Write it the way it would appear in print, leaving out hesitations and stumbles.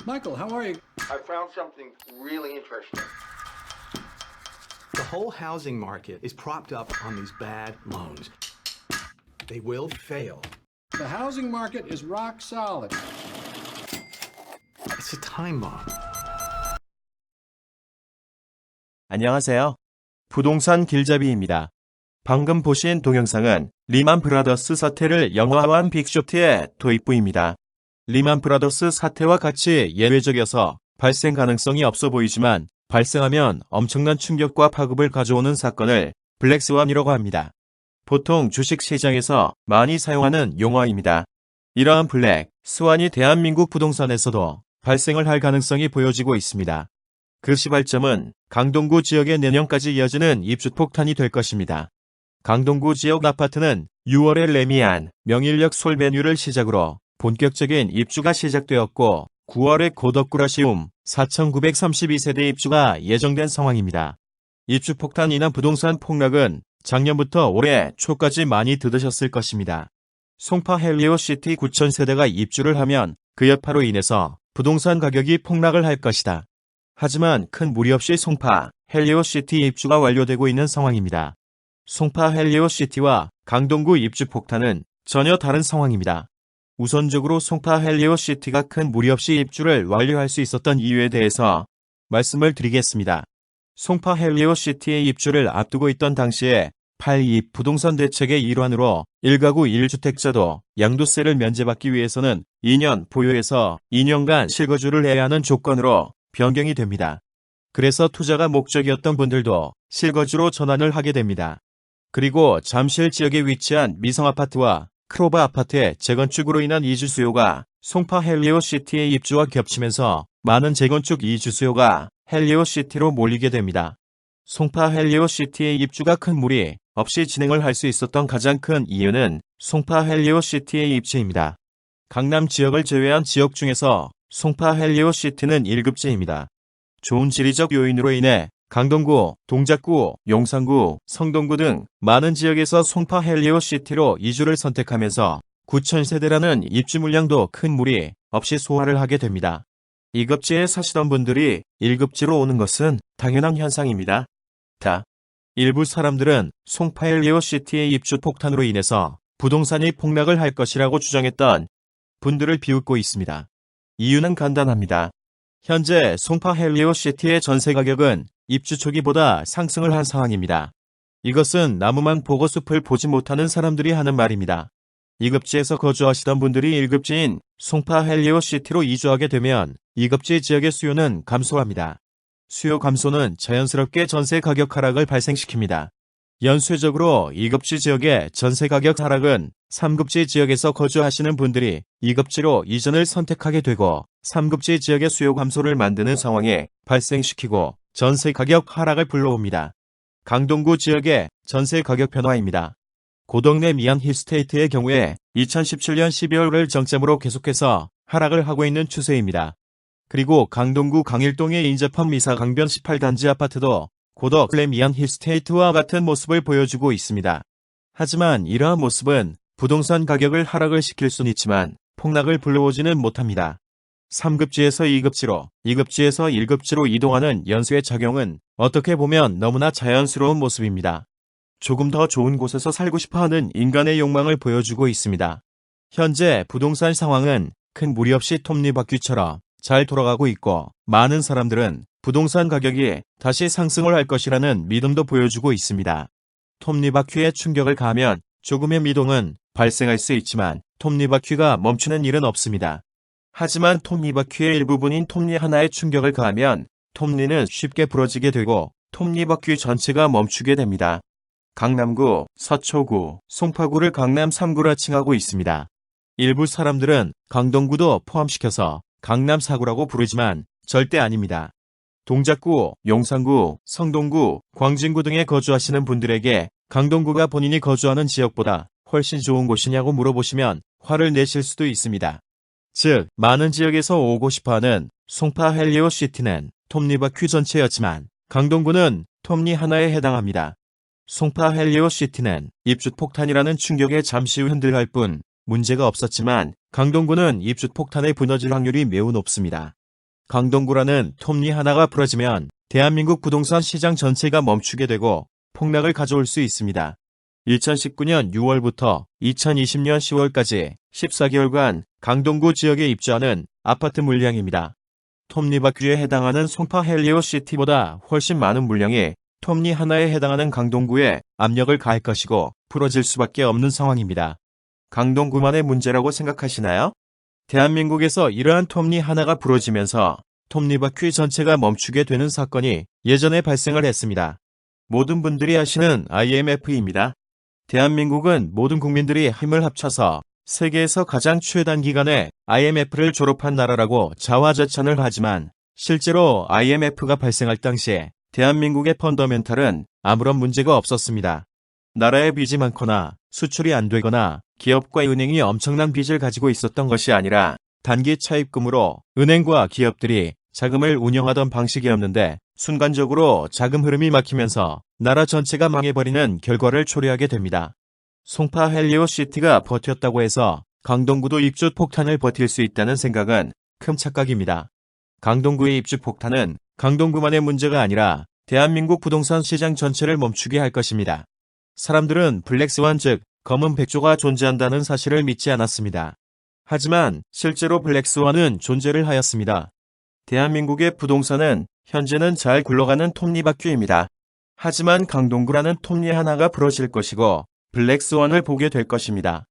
Michael, how are you? I found something really interesting. The whole housing market is propped up on these bad loans. They will fail. The housing market is rock solid. It's a time bomb. 안녕하세요. 부동산 길잡이입니다. 방금 보신 동영상은 리만 브라더스 사태를 영화화한 빅쇼트의 도입부입니다. 리만 브라더스 사태와 같이 예외적이어서 발생 가능성이 없어 보이지만 발생하면 엄청난 충격과 파급을 가져오는 사건을 블랙스완이라고 합니다. 보통 주식시장에서 많이 사용하는 용어입니다. 이러한 블랙 스완이 대한민국 부동산에서도 발생을 할 가능성이 보여지고 있습니다. 그 시발점은 강동구 지역에 내년까지 이어지는 입주 폭탄이 될 것입니다. 강동구 지역 아파트는 6월에 레미안, 명일역 솔베뉴를 시작으로 본격적인 입주가 시작되었고 9월에 고덕구라시움 4,932세대 입주가 예정된 상황입니다. 입주 폭탄이나 부동산 폭락은 작년부터 올해 초까지 많이 들으셨을 것입니다. 송파 헬리오시티 9,000세대가 입주를 하면 그 여파로 인해서 부동산 가격이 폭락을 할 것이다. 하지만 큰 무리 없이 송파 헬리오시티 입주가 완료되고 있는 상황입니다. 송파 헬리오시티와 강동구 입주 폭탄은 전혀 다른 상황입니다. 우선적으로 송파 헬리오시티가 큰 무리 없이 입주를 완료할 수 있었던 이유에 대해서 말씀을 드리겠습니다. 송파 헬리오시티의 입주를 앞두고 있던 당시에 8.2 부동산 대책의 일환으로 1가구 1주택자도 양도세를 면제받기 위해서는 2년 보유해서 2년간 실거주를 해야 하는 조건으로 변경이 됩니다. 그래서 투자가 목적이었던 분들도 실거주로 전환을 하게 됩니다. 그리고 잠실 지역에 위치한 미성아파트와 크로바 아파트의 재건축으로 인한 이주 수요가 송파 헬리오시티의 입주와 겹치면서 많은 재건축 이주 수요가 헬리오시티로 몰리게 됩니다. 송파 헬리오시티의 입주가 큰 무리 없이 진행을 할 수 있었던 가장 큰 이유는 송파 헬리오시티의 입지입니다. 강남 지역을 제외한 지역 중에서 송파 헬리오시티는 1급지입니다. 좋은 지리적 요인으로 인해 강동구, 동작구, 용산구, 성동구 등 많은 지역에서 송파 헬리오시티로 이주를 선택하면서 9,000세대라는 입주 물량도 큰 무리 없이 소화를 하게 됩니다. 2급지에 사시던 분들이 1급지로 오는 것은 당연한 현상입니다. 일부 사람들은 송파 헬리오시티의 입주 폭탄으로 인해서 부동산이 폭락을 할 것이라고 주장했던 분들을 비웃고 있습니다. 이유는 간단합니다. 현재 송파 헬리오시티의 전세 가격은 입주 초기보다 상승을 한 상황입니다. 이것은 나무만 보고 숲을 보지 못하는 사람들이 하는 말입니다. 2급지에서 거주하시던 분들이 1급지인 송파 헬리오시티로 이주하게 되면 2급지 지역의 수요는 감소합니다. 수요 감소는 자연스럽게 전세 가격 하락을 발생시킵니다. 연쇄적으로 2급지 지역의 전세 가격 하락은 3급지 지역에서 거주하시는 분들이 2급지로 이전을 선택하게 되고 3급지 지역의 수요 감소를 만드는 상황에 발생시키고 전세 가격 하락을 불러옵니다. 강동구 지역의 전세 가격 변화입니다. 고덕내 미안 힐스테이트의 경우에 2017년 12월을 정점으로 계속해서 하락을 하고 있는 추세입니다. 그리고 강동구 강일동의 인접한 미사 강변 18단지 아파트도 고덕내 미안 힐스테이트와 같은 모습을 보여주고 있습니다. 하지만 이러한 모습은 부동산 가격을 하락을 시킬 수는 있지만 폭락을 불러오지는 못합니다. 3급지에서 2급지로, 2급지에서 1급지로 이동하는 연수의 작용은 어떻게 보면 너무나 자연스러운 모습입니다. 조금 더 좋은 곳에서 살고 싶어하는 인간의 욕망을 보여주고 있습니다. 현재 부동산 상황은 큰 무리 없이 톱니바퀴처럼 잘 돌아가고 있고 많은 사람들은 부동산 가격이 다시 상승을 할 것이라는 믿음도 보여주고 있습니다. 톱니바퀴에 충격을 가하면 조금의 미동은 발생할 수 있지만 톱니바퀴가 멈추는 일은 없습니다. 하지만 톱니바퀴의 일부분인 톱니 하나에 충격을 가하면 톱니는 쉽게 부러지게 되고 톱니바퀴 전체가 멈추게 됩니다. 강남구, 서초구, 송파구를 강남 3구라 칭하고 있습니다. 일부 사람들은 강동구도 포함시켜서 강남 4구라고 부르지만 절대 아닙니다. 동작구, 용산구, 성동구, 광진구 등에 거주하시는 분들에게 강동구가 본인이 거주하는 지역보다 훨씬 좋은 곳이냐고 물어보시면 화를 내실 수도 있습니다. 즉, 많은 지역에서 오고 싶어하는 송파 헬리오시티는 톱니바퀴 전체였지만 강동구는 톱니 하나에 해당합니다. 송파 헬리오시티는 입주 폭탄이라는 충격에 잠시 후 흔들할 뿐 문제가 없었지만 강동구는 입주 폭탄에 무너질 확률이 매우 높습니다. 강동구라는 톱니 하나가 부러지면 대한민국 부동산 시장 전체가 멈추게 되고 폭락을 가져올 수 있습니다. 2019년 6월부터 2020년 10월까지 14개월간 강동구 지역에 입주하는 아파트 물량입니다. 톱니바퀴에 해당하는 송파 헬리오시티보다 훨씬 많은 물량이 톱니 하나에 해당하는 강동구에 압력을 가할 것이고 부러질 수밖에 없는 상황입니다. 강동구만의 문제라고 생각하시나요? 대한민국에서 이러한 톱니 하나가 부러지면서 톱니바퀴 전체가 멈추게 되는 사건이 예전에 발생을 했습니다. 모든 분들이 아시는 IMF입니다. 대한민국은 모든 국민들이 힘을 합쳐서 세계에서 가장 최단 기간에 IMF를 졸업한 나라라고 자화자찬을 하지만 실제로 IMF가 발생할 당시에 대한민국의 펀더멘탈은 아무런 문제가 없었습니다. 나라에 빚이 많거나 수출이 안 되거나 기업과 은행이 엄청난 빚을 가지고 있었던 것이 아니라 단기 차입금으로 은행과 기업들이 자금을 운영하던 방식이었는데 순간적으로 자금 흐름이 막히면서 나라 전체가 망해버리는 결과를 초래하게 됩니다. 송파 헬리오시티가 버텼다고 해서 강동구도 입주 폭탄을 버틸 수 있다는 생각은 큰 착각입니다. 강동구의 입주 폭탄은 강동구만의 문제가 아니라 대한민국 부동산 시장 전체를 멈추게 할 것입니다. 사람들은 블랙스완 즉 검은 백조가 존재한다는 사실을 믿지 않았습니다. 하지만 실제로 블랙스완은 존재를 하였습니다. 대한민국의 부동산은 현재는 잘 굴러가는 톱니바퀴입니다. 하지만 강동구라는 톱니 하나가 부러질 것이고 블랙스완을 보게 될 것입니다.